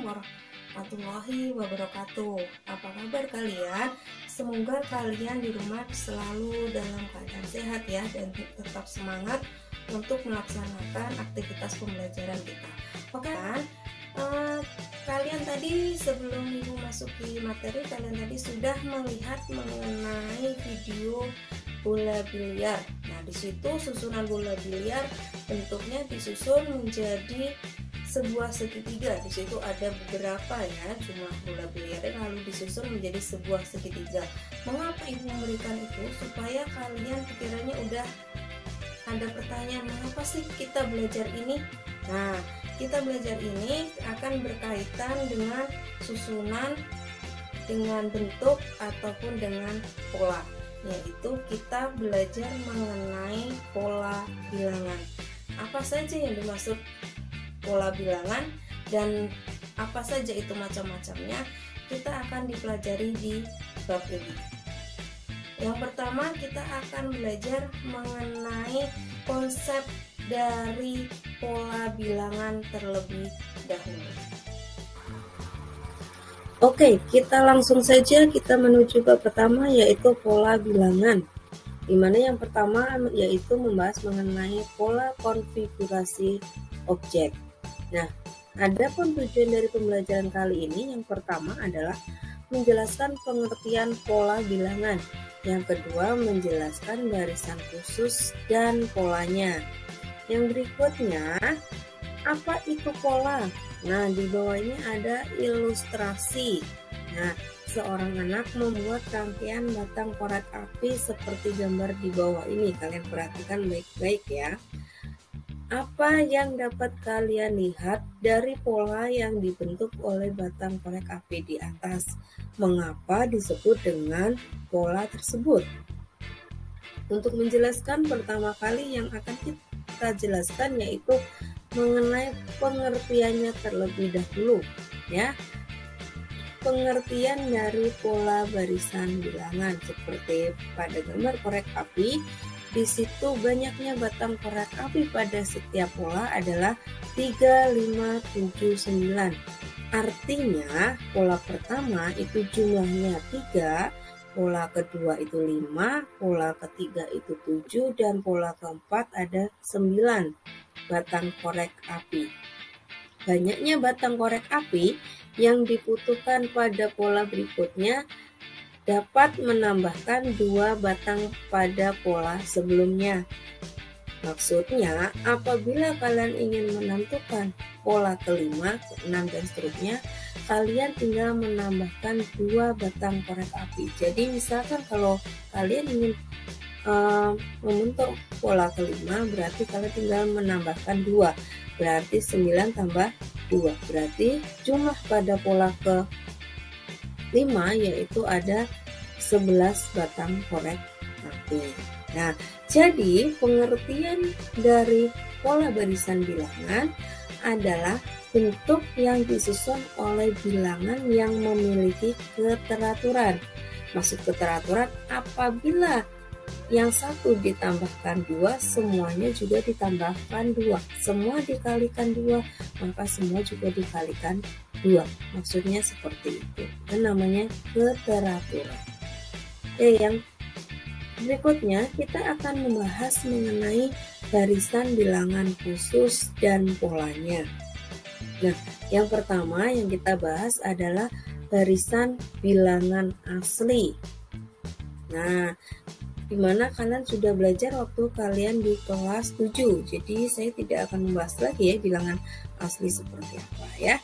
warahmatullahi wabarakatuh. Apa kabar kalian? Semoga kalian di rumah selalu dalam keadaan sehat ya, dan tetap semangat untuk melaksanakan aktivitas pembelajaran kita. Oke kan? Kalian tadi sebelum memasuki materi, kalian tadi sudah melihat mengenai video bola biliar. Nah, di situ susunan bola biliar bentuknya disusun menjadi sebuah segitiga. Di situ ada beberapa ya jumlah bola biliar, lalu disusun menjadi sebuah segitiga. Mengapa ibu memberikan itu? Supaya kalian pikirannya udah ada pertanyaan, mengapa sih kita belajar ini? Nah, kita belajar ini akan berkaitan dengan susunan, dengan bentuk, ataupun dengan pola, yaitu kita belajar mengenai pola bilangan. Apa saja yang dimaksud pola bilangan dan apa saja itu macam-macamnya, kita akan dipelajari di bab ini. Yang pertama, kita akan belajar mengenai konsep dari pola bilangan terlebih dahulu. Oke, kita langsung saja kita menuju ke pertama, yaitu pola bilangan. Dimana yang pertama yaitu membahas mengenai pola konfigurasi objek. Nah, adapun tujuan dari pembelajaran kali ini, yang pertama adalah menjelaskan pengertian pola bilangan. Yang kedua, menjelaskan barisan khusus dan polanya. Yang berikutnya, apa itu pola? Nah, di bawah ini ada ilustrasi. Nah, seorang anak membuat rangkaian batang korek api seperti gambar di bawah ini. Kalian perhatikan baik-baik ya. Apa yang dapat kalian lihat dari pola yang dibentuk oleh batang korek api di atas? Mengapa disebut dengan pola tersebut? Untuk menjelaskan, pertama kali yang akan kita jelaskan yaitu mengenai pengertiannya terlebih dahulu ya. Pengertian dari pola barisan bilangan seperti pada gambar korek api. Di situ banyaknya batang korek api pada setiap pola adalah 3, 5, 7, 9. Artinya pola pertama itu jumlahnya 3, pola kedua itu 5, pola ketiga itu 7, dan pola keempat ada 9 batang korek api. Banyaknya batang korek api yang dibutuhkan pada pola berikutnya dapat menambahkan 2 batang pada pola sebelumnya. Maksudnya, apabila kalian ingin menentukan pola kelima, keenam, dan seterusnya, kalian tinggal menambahkan 2 batang korek api. Jadi misalkan kalau kalian ingin membentuk pola kelima, berarti kalian tinggal menambahkan 2. Berarti 9 tambah 2. Berarti jumlah pada pola ke 5 yaitu ada 11 batang korek api. Nah, jadi pengertian dari pola barisan bilangan adalah bentuk yang disusun oleh bilangan yang memiliki keteraturan. Maksud keteraturan, apabila yang satu ditambahkan 2, semuanya juga ditambahkan 2. Semua dikalikan 2, maka semua juga dikalikan 2. Maksudnya seperti itu. Dan namanya keteraturan. Yang berikutnya kita akan membahas mengenai barisan bilangan khusus dan polanya. Nah, yang pertama yang kita bahas adalah barisan bilangan asli. Nah, dimana kalian sudah belajar waktu kalian di kelas 7. Jadi saya tidak akan membahas lagi ya bilangan asli seperti apa ya.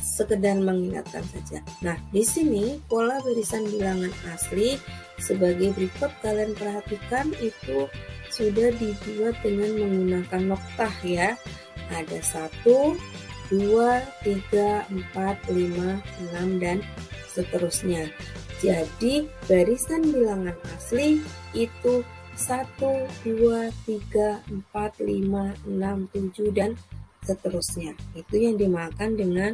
Sekedar mengingatkan saja. Nah, di sini pola barisan bilangan asli sebagai berikut, kalian perhatikan itu sudah dibuat dengan menggunakan noktah ya. Ada 1, 2, 3, 4, 5, 6, dan seterusnya. Jadi barisan bilangan asli itu 1, 2, 3, 4, 5, 6, 7, dan seterusnya. Itu yang dimakan dengan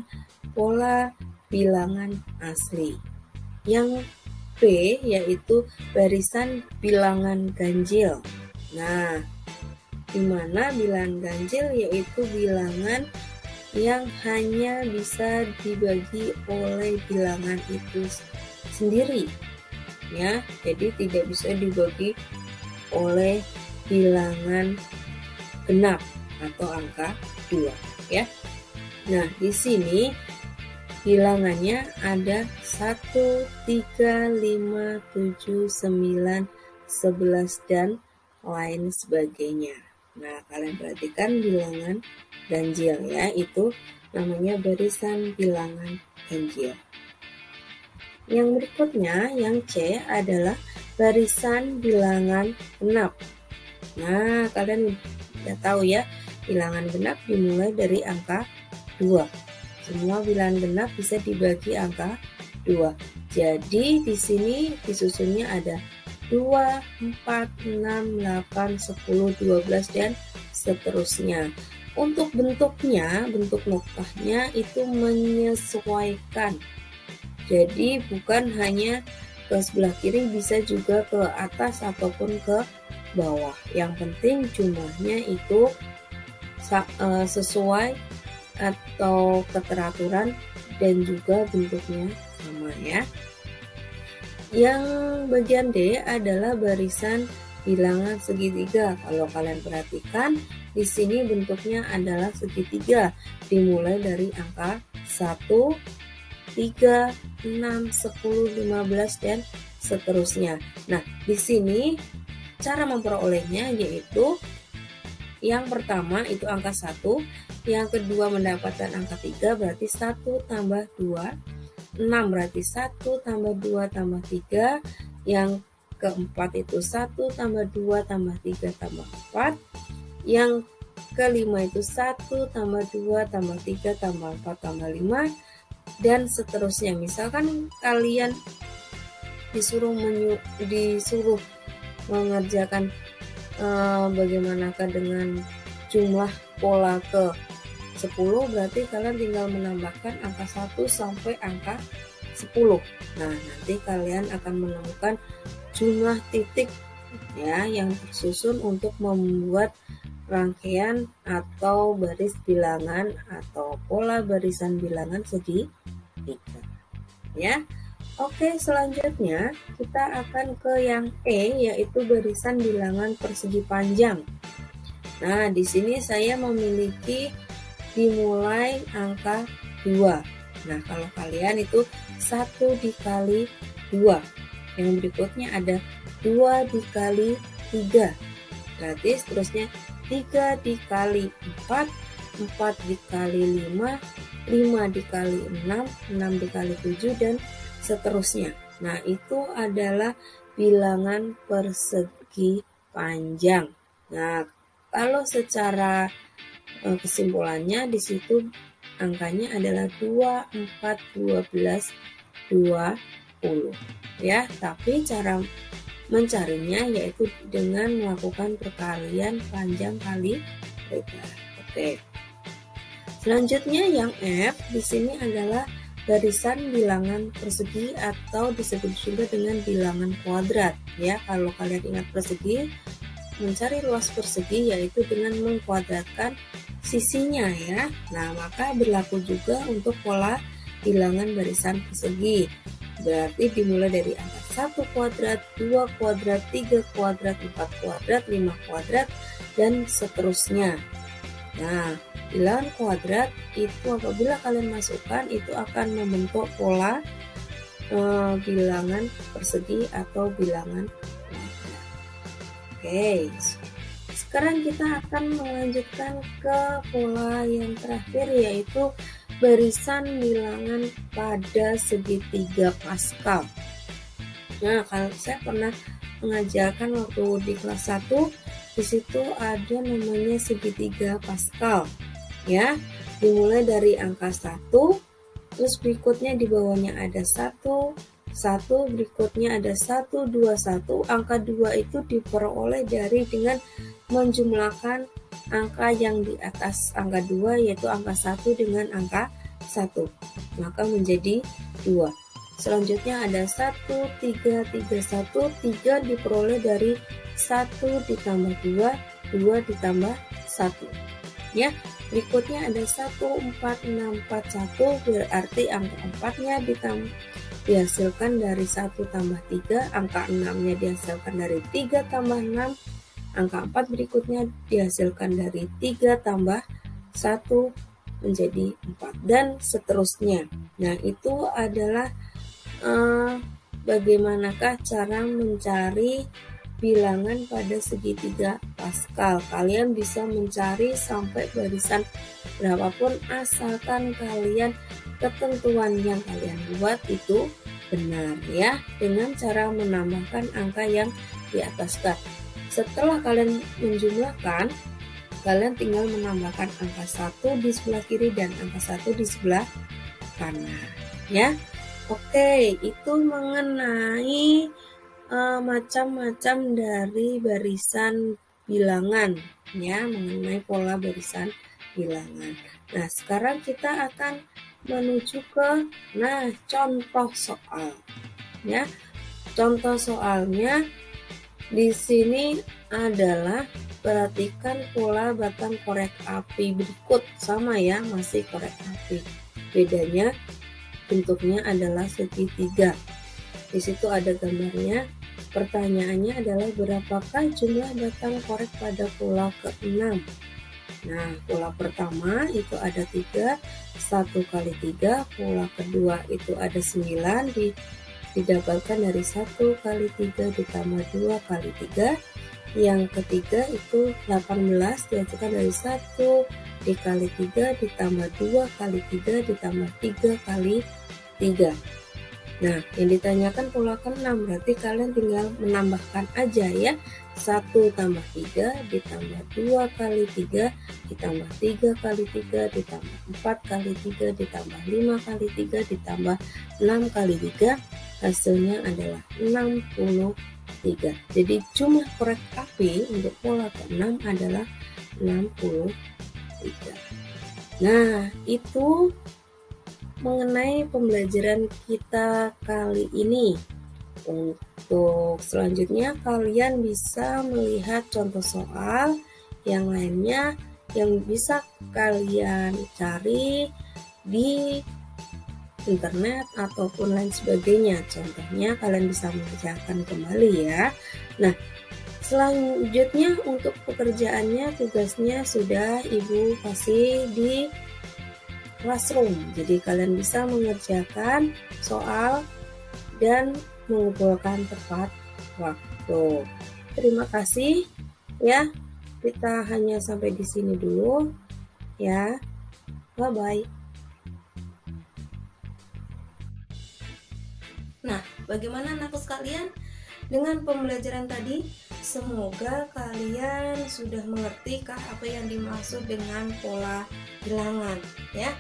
pola bilangan asli. Yang B yaitu barisan bilangan ganjil. Nah, di mana bilangan ganjil yaitu bilangan yang hanya bisa dibagi oleh bilangan itu sendiri, ya. Jadi tidak bisa dibagi oleh bilangan genap atau angka 2, ya. Nah, di sini bilangannya ada 1, 3, 5, 7, 9, 11 dan lain sebagainya. Nah, kalian perhatikan bilangan ganjil, ya, itu namanya barisan bilangan ganjil. Yang berikutnya, yang C adalah barisan bilangan genap. Nah, kalian udah tahu ya, bilangan genap dimulai dari angka 2. Semua bilangan genap bisa dibagi angka 2. Jadi di sini disusunnya ada 2, 4, 6, 8, 10, 12 dan seterusnya. Untuk bentuknya, bentuk noktahnya itu menyesuaikan. Jadi bukan hanya ke sebelah kiri, bisa juga ke atas ataupun ke bawah. Yang penting jumlahnya itu sesuai atau keteraturan dan juga bentuknya sama, ya. Yang bagian D adalah barisan bilangan segitiga. Kalau kalian perhatikan, di sini bentuknya adalah segitiga, dimulai dari angka 1, 3, 6, 10, 15 dan seterusnya. Nah, di sini cara memperolehnya yaitu yang pertama itu angka 1, yang kedua mendapatkan angka 3 berarti 1 tambah 2, 6 berarti 1 tambah 2 tambah 3, yang keempat itu 1 tambah 2 tambah 3 tambah 4, yang kelima itu 1 tambah 2 tambah 3 tambah 4 tambah 5, dan seterusnya. Misalkan kalian disuruh mengerjakan bagaimanakah dengan jumlah pola ke 10, berarti kalian tinggal menambahkan angka 1 sampai angka 10. Nah, nanti kalian akan menemukan jumlah titik, ya, yang tersusun untuk membuat rangkaian atau baris bilangan atau pola barisan bilangan segitiga, ya. Oke, selanjutnya kita akan ke yang E, yaitu barisan bilangan persegi panjang. Nah, di sini saya memiliki dimulai angka 2. Nah, kalau kalian itu 1 dikali 2. Yang berikutnya ada 2 dikali 3. Berarti seterusnya 3 dikali 4, 4 dikali 5, 5 dikali 6, 6 dikali 7 dan seterusnya. Nah, itu adalah bilangan persegi panjang. Nah, kalau secara kesimpulannya di situ angkanya adalah 2, 4, 12, 20, ya. Tapi cara mencarinya yaitu dengan melakukan perkalian panjang kali lebar. Oke. Selanjutnya yang F di sini adalah barisan bilangan persegi atau disebut juga dengan bilangan kuadrat, ya. Kalau kalian ingat persegi, mencari luas persegi yaitu dengan mengkuadratkan sisinya, ya. Nah, maka berlaku juga untuk pola bilangan barisan persegi. Berarti dimulai dari angka 1 kuadrat, 2 kuadrat, 3 kuadrat, 4 kuadrat, 5 kuadrat dan seterusnya. Nah, bilangan kuadrat itu apabila kalian masukkan itu akan membentuk pola bilangan persegi atau bilangan kuadrat. Oke, sekarang kita akan melanjutkan ke pola yang terakhir yaitu barisan bilangan pada segitiga Pascal. Nah, kalau saya pernah mengajarkan waktu di kelas 1, di situ ada namanya segitiga Pascal, ya. Dimulai dari angka 1, terus berikutnya di bawahnya ada 1, berikutnya ada 1, 2, 1. Angka 2 itu diperoleh dengan menjumlahkan angka yang di atas angka 2 yaitu angka 1 dengan angka 1. Maka menjadi 2. Selanjutnya ada 1, 3, 3, 1. 3 diperoleh dari 1 ditambah 2, 2 ditambah 1. Ya, Berikutnya ada 14641, berarti angka 4-nya dihasilkan dari 1 tambah 3, angka 6-nya dihasilkan dari 3 tambah 6, angka 4 berikutnya dihasilkan dari 3 tambah 1 menjadi 4, dan seterusnya. Nah, itu adalah bagaimanakah cara mencari bilangan pada segitiga Pascal. Kalian bisa mencari sampai barisan berapapun asalkan kalian ketentuan yang kalian buat itu benar ya, dengan cara menambahkan angka yang di ataskan. Setelah kalian menjumlahkan, kalian tinggal menambahkan angka 1 di sebelah kiri dan angka 1 di sebelah kanan ya. Oke, itu mengenai macam-macam dari barisan bilangan ya, mengenai pola barisan bilangan. Nah, sekarang kita akan menuju ke contoh soal ya. Contoh soalnya di sini adalah perhatikan pola batang korek api berikut, sama ya, masih korek api. Bedanya bentuknya adalah segitiga. Di situ ada gambarnya. Pertanyaannya adalah berapakah jumlah batang korek pada pola ke-6? Nah, pola pertama itu ada 3, 1 kali 3. Pola kedua itu ada 9, didapatkan dari 1 kali 3 ditambah 2 kali 3. Yang ketiga itu 18, dihasilkan dari 1 dikali 3 ditambah 2 kali 3 ditambah 3 kali 3. Nah, yang ditanyakan pola ke-6, berarti kalian tinggal menambahkan aja ya. 1 tambah 3 ditambah 2 kali 3 ditambah 3 kali 3 ditambah 4 kali 3 ditambah 5 kali 3 ditambah 6 kali 3, hasilnya adalah 63. Jadi jumlah korek api untuk pola ke-6 adalah 63. Nah, itu mengenai pembelajaran kita kali ini. Untuk selanjutnya kalian bisa melihat contoh soal yang lainnya yang bisa kalian cari di internet ataupun lain sebagainya. Contohnya kalian bisa mengerjakan kembali ya. Nah, selanjutnya untuk pekerjaannya, tugasnya sudah Ibu kasih di Classroom. Jadi kalian bisa mengerjakan soal dan mengumpulkan tepat waktu. Terima kasih ya. Kita hanya sampai di sini dulu ya. Bye bye. Nah, bagaimana anakku sekalian dengan pembelajaran tadi? Semoga kalian sudah mengerti apa yang dimaksud dengan pola bilangan ya.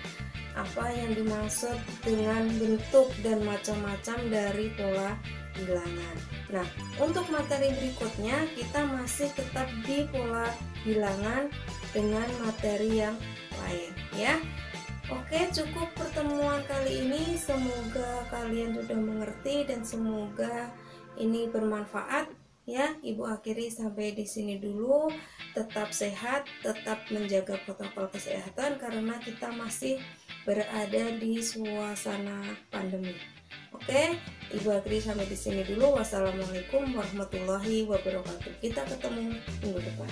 Apa yang dimaksud dengan bentuk dan macam-macam dari pola bilangan. Nah, untuk materi berikutnya kita masih tetap di pola bilangan dengan materi yang lain ya. Oke, cukup pertemuan kali ini. Semoga kalian sudah mengerti dan semoga ini bermanfaat ya. Ibu akhiri sampai di sini dulu. Tetap sehat, tetap menjaga protokol kesehatan karena kita masih berada di suasana pandemi. Oke, Ibu akhiri sampai di sini dulu. Wassalamualaikum warahmatullahi wabarakatuh. Kita ketemu minggu depan.